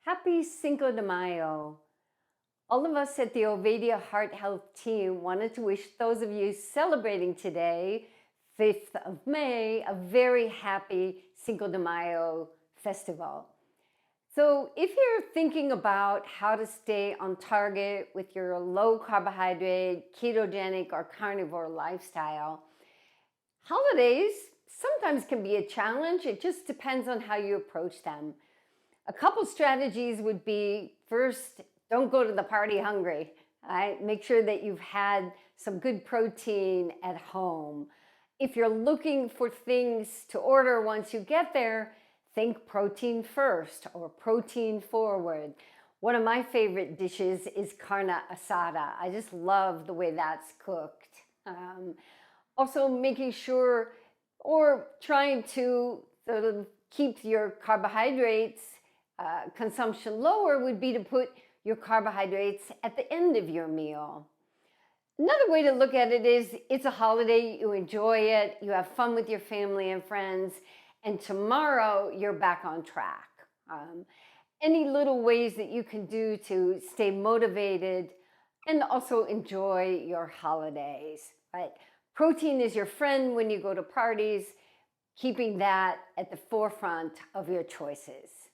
Happy Cinco de Mayo. All of us at the Ovadia Heart Health team wanted to wish those of you celebrating today, 5th of May, a very happy Cinco de Mayo festival. So if you're thinking about how to stay on target with your low carbohydrate, ketogenic, or carnivore lifestyle, holidays sometimes can be a challenge. It just depends on how you approach them. A couple strategies would be, first, don't go to the party hungry. Right? Make sure that you've had some good protein at home. If you're looking for things to order once you get there, think protein first or protein forward. One of my favorite dishes is carne asada. I just love the way that's cooked. Also making sure or trying to sort of keep your carbohydrates consumption lower would be to put your carbohydrates at the end of your meal. Another way to look at it is it's a holiday, you enjoy it, you have fun with your family and friends, and tomorrow you're back on track. Any little ways that you can do to stay motivated and also enjoy your holidays, right? Protein is your friend when you go to parties, keeping that at the forefront of your choices.